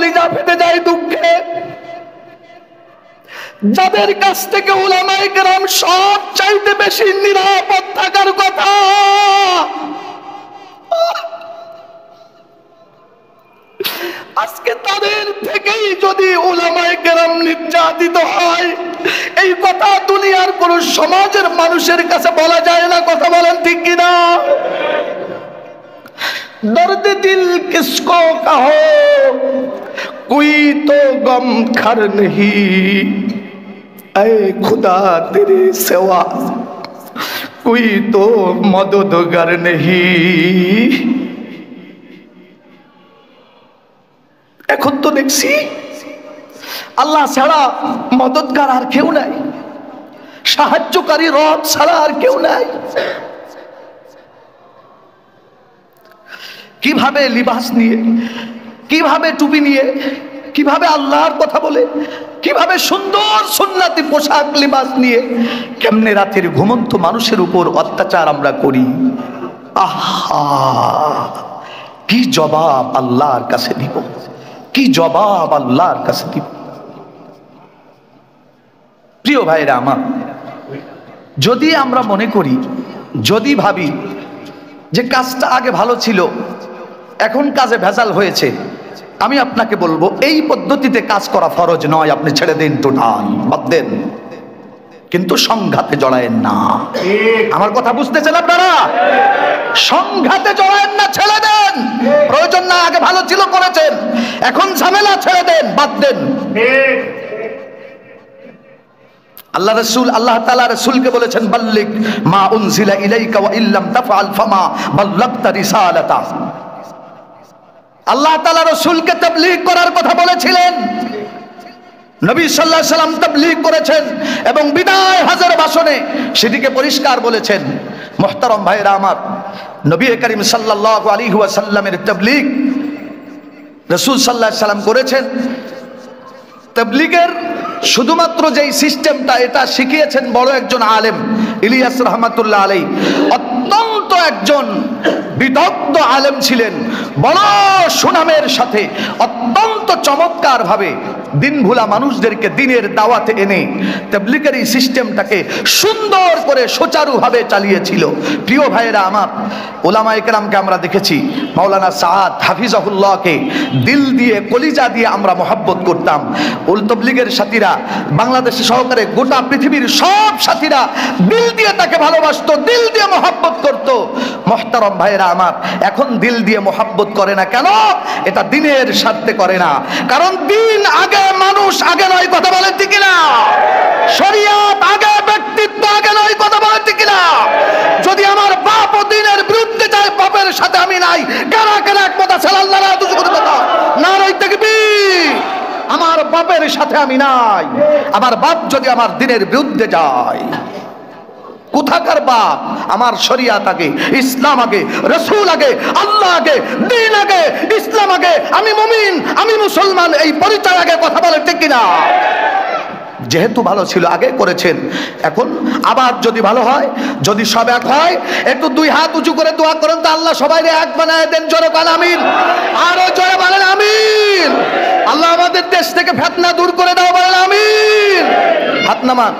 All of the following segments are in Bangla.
কলিজা ফেটে যায় দুঃখে। যাদের কাছ থেকে উলামায়ে কেরাম সব চাইতে বেশি নিরাপদ থাকার কথা, আজকে তাদের থেকেই যদি উলামায়ে কেরাম নির্যাতিত হয়, এই কথা দুনিয়ার কোন সমাজের মানুষের কাছে বলা যায় না। কথা বলেন ঠিক কিনা? दर्द दिल किसको कहो कोई तो गम खर नहीं, ऐ खुदा तेरे सिवा कोई तो मददगार नहीं। এখন তো দেখছি আল্লাহ ছাড়া মদদগার আর কেউ নাই, সাহায্যকারী রব ছাড়া আর কেউ নাই। কিভাবে লিবাস নিয়ে, কিভাবে টুপি নিয়ে, কিভাবে আল্লাহর কথা বলে, কিভাবে সুন্দর সুন্নতি পোশাক লিবাস নিয়ে কেমনে রাতের ঘুমন্ত মানুষের উপর অত্যাচার আমরা করি। আহা, কি জবাব আল্লাহর কাছে দিব, কি জবাব আল্লাহর কাছে দিব। প্রিয় ভাইরা আমার, যদি আমরা মনে করি, যদি ভাবি যে কাজটা আগে ভালো ছিল, এখন কাজে ভেজাল হয়েছে, আমি আপনাকে বলবো এই পদ্ধতিতে কাজ করা ফরজ নয়। আপনি ছেড়ে দিন, টোটাল বাদ দেন, কিন্তু সংঘাতে জড়ায়েন না। আমার কথা বুঝতেছেন আপনারা? সংঘাতে জড়ায়েন না, ছেড়ে দেন। প্রয়োজন না, আগে ভালো ছিল করেছেন, এখন ঝামেলা, ছেড়ে দেন, বাদ দেন। আল্লাহ রাসূল, আল্লাহ তাআলা রাসূলকে বলেছেন, বাল্লিগ মা উনজিলা ইলাইকা ওয়া ইল্লাম তাফআল ফামা বাল্লাগতা রিসালাতা। আল্লাহ তাআলা রাসূলকে তাবলীগ করার কথা বলেছিলেন। নবী সাল্লাল্লাহু আলাইহি সাল্লাম তাবলীগ করেছেন এবং বিদায় হজের ভাষণে সেদিকে পরিষ্কার বলেছেন। মুহতারাম ভাইরা আমার, নবী করিম সাল্লাল্লাহু আলাইহি ওয়াসাল্লামের তাবলীগ রাসূল সাল্লাল্লাহু আলাইহি সাল্লাম করেছেন। তাবলীগের শুধুমাত্র যেই সিস্টেমটা, এটা শিখিয়েছেন বড় একজন আলেম, ইলিয়াস রহমাতুল্লাহ আলাইহি। অত্যন্ত একজন বিদগ্ধ আলেম ছিলেন, বড় সুনামের সাথে অত্যন্ত চমৎকার ভাবে দিন ভুলা মানুষদেরকে দিনের দাওয়াতে এনে তাবলীগের এই সিস্টেমটাকে সুন্দর করে সুচারুভাবে চালিয়েছিল। প্রিয় ভাইয়েরা আমার, উলামায়ে কেরামকে আমরা দেখেছি, মাওলানা সাআদ হাফিজাহুল্লাহকে দিল দিয়ে, কলিজা দিয়ে আমরা মহব্বত করতাম। তাবলীগের সাথীরা, বাংলাদেশে সহকারে গোটা পৃথিবীর সব সাথীরা দিল দিয়ে তাকে ভালোবাসতো, দিল দিয়ে মহব্বত করত। মুহতারাম ভাইয়েরা আমার, এখন দিল দিয়ে মহব্বত করে না কেন? এটা দিনের স্বার্থে করে না, কারণ দিন আগে, মানুষ আগে নয়। কথা বলেন ঠিক কিনা? শরীয়ত আগে, ব্যক্তিত্ব আগে নয়। কথা বলেন ঠিক কিনা? যদি আমার বাপ ও দিনের বিরুদ্ধে যায়, বাপের সাথে আমি নাই। কারা কারা একমত আছে? আল্লাহ না দুজো করে কথা নারায়ে তাকবীর। আমার বাপের সাথে আমি নাই। আমার বাপ যদি আমার দিনের বিরুদ্ধে যায়, কোথাকার বাপ? আমার শরিয়াত আগে, ইসলাম আগে, রাসূল আগে, আল্লাহ আগে, দ্বীন আগে, ইসলাম আগে, আমি মুমিন, আমি মুসলমান, এই পরিচয় আগে। কথা বলে ঠিক কিনা? যেহেতু ভালো ছিল আগে করেছেন, এখন আবার যদি ভালো হয়, যদি সব এক হয়, একটু দুই হাত উঁচু করে দোয়া করেন তো, আল্লাহ সবাইকে এক বানায় দেন। জোরে বলেন আমিন, আরো জোরে বলেন আমিন। আল্লাহ আমাদের দেশ থেকে ফিতনা দূর করে দাও, বলেন আমিন। হাত নামান।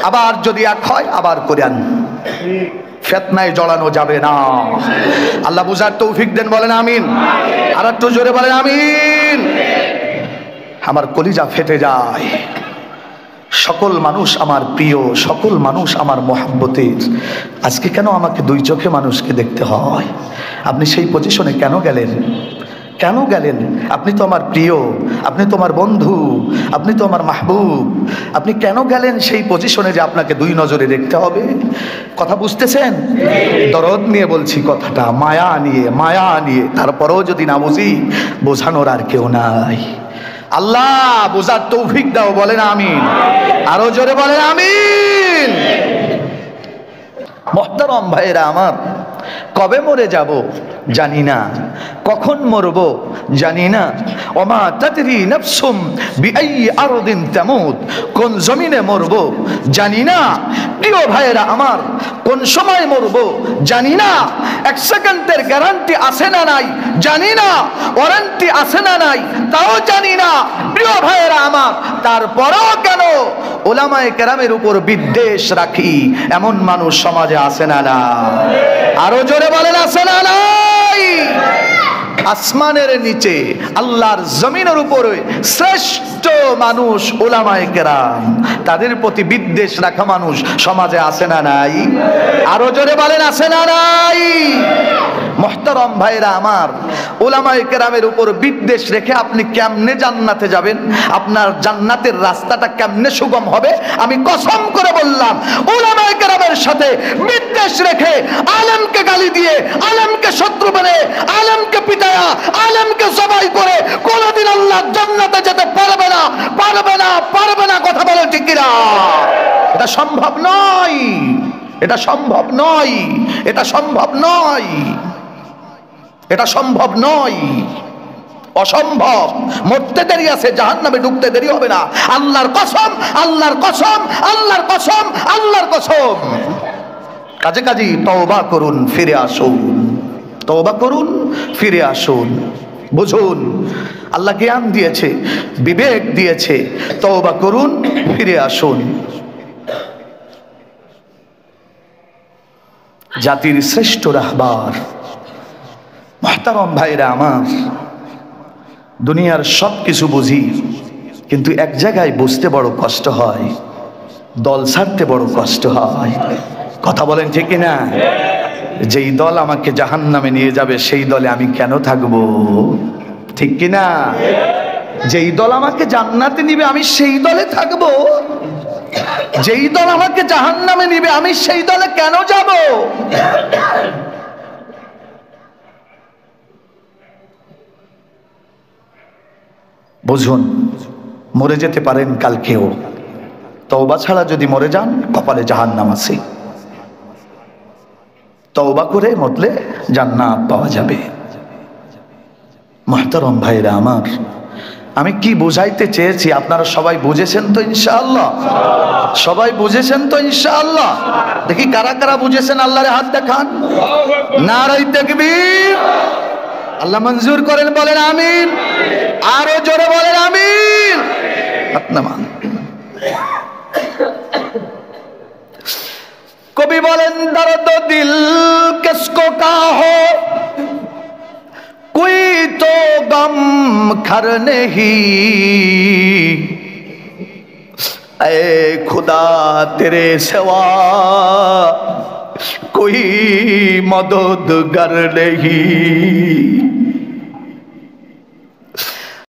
আবার যদি এক হয়, আবার করেন, ফিতনায় জড়ানো যাবে না। আল্লাহ বুঝার তৌফিক দেন, বলেন আমিন। আর একটু জোরে বলেন আমিন। আমার কলিজা ফেটে যায়। সকল মানুষ আমার প্রিয়, সকল মানুষ আমার মহব্বতের। আজকে কেন আমাকে দুই চোখে মানুষকে দেখতে হয়? আপনি সেই পজিশনে কেন গেলেন? কেন গেলেন? আপনি তো আমার প্রিয়, আপনি তো আমার বন্ধু, আপনি তো আমার মাহবুব। আপনি কেন গেলেন সেই পজিশনে যে আপনাকে দুই নজরে দেখতে হবে? কথা বুঝতেছেন? দরদ নিয়ে বলছি কথাটা, মায়া নিয়ে, মায়া নিয়ে। তারপরেও যদি না বুঝি, বোঝানোর আর কেউ নাই। আল্লাহ বুঝার তৌফিক দাও, বলেন আমিন। আরো জোরে বলেন আমিন। মুহতারাম ভাইরা আমার, কবে মরে যাব জানি না, কখন মরব জানি না। ওমা তাদরি নাফসুম বিআই আরদিন তামুত, কোন জমিনে মরব জানি না, প্রিয় ভাইয়েরা আমার, কোন সময় মরবো জানি না, এক সেকেন্ডের গ্যারান্টি আছে না নাই জানি না, ওয়ারেন্টি আছে না নাই তাও জানি না। প্রিয় ভাইয়েরা আমার, তারপরেও কেন উলামায়ে কেরামের উপর বিদ্বেষ রাখি এমন মানুষ সমাজে আছে না না? আরো জোরে বলেন আছে না নাই? আসমানের নিচে আল্লাহর জমিনের উপরে শ্রেষ্ঠ মানুষ উলামায়ে কেরাম, তাদের প্রতি বিদ্বেষ রাখা মানুষ সমাজে আছে না নাই? আরো জোরে বলেন আছে না নাই? মুহতারাম ভাইরা আমার, উলামায়ে কেরামের উপর বিদ্বেষ রেখে আপনি কেমনে জান্নাতে যাবেন? আপনার জান্নাতের রাস্তাটা কেমনে সুগম হবে? আমি কসম করে বললাম, উলামায়ে কেরামের সাথে বিদ্বেষ রেখে, আলেমকে গালি দিয়ে, আলেমকে শত্রু বলে, আলেমকে পিটায়া, আলেমকে জবাই করে কোনদিন আল্লাহ জান্নাতে যেতে পারবে না, পারবে না, পারবে না। কথা বলে ঠিক কিনা? এটা সম্ভব নয়, এটা সম্ভব নয়, এটা সম্ভব নয়, এটা সম্ভব নয়, অসম্ভব। মরতে দেরি আছে, জাহান্নামে ঢুকতে দেরি হবে না। আল্লাহর কসম, আল্লাহর কসম, আল্লাহর কসম, আল্লাহর কসম। কাজে কাজে তওবা করুন, ফিরে আসুন, তওবা করুন, ফিরে আসুন। বুঝুন, আল্লাহ জ্ঞান দিয়েছে, বিবেক দিয়েছে, তওবা করুন, ফিরে আসুন। জাতির শ্রেষ্ঠ রাহবার মুহতারাম ভাইরা আমার, দুনিয়ার সব কিছু বুঝি, কিন্তু এক জায়গায় বুঝতে বড় কষ্ট হয়, দল ছাড়তে বড় কষ্ট হয়। কথা বলেন ঠিক কিনা? যেই দল আমাকে জাহান্নামে নিয়ে যাবে সেই দলে আমি কেন থাকবো? ঠিক কিনা? যেই দল আমাকে জান্নাতে নিবে আমি সেই দলে থাকবো, যেই দল আমাকে জাহান্নামে নিবে আমি সেই দলে কেন যাব? বুঝুন, মরে যেতে পারেন কালকেও, তওবা ছাড়া যদি মরে যান কপালে জাহান্নাম আছে। তওবা করে মরলে জান্নাত পাওয়া যাবে। মুহতারাম ভাইরা আমার, আমি কি বুঝাইতে চেয়েছি আপনারা সবাই বুঝেছেন তো ইনশাআল্লাহ? সবাই বুঝেছেন তো ইনশাআল্লাহ? দেখি কারা কারা বুঝেছেন, আল্লাহর হাত দেখান। নারায়ে তাকবীর। আল্লাহ মঞ্জুর করেন, বলেন আমিন। আরো জোরে বলেন আমিন। হাত নামান। কবি বলেন, দর্দ দিল কিসকো কা হো, कोई तो गम खर नहीं, ऐ खुदा तेरे सिवा कोई मददगाর नहीं।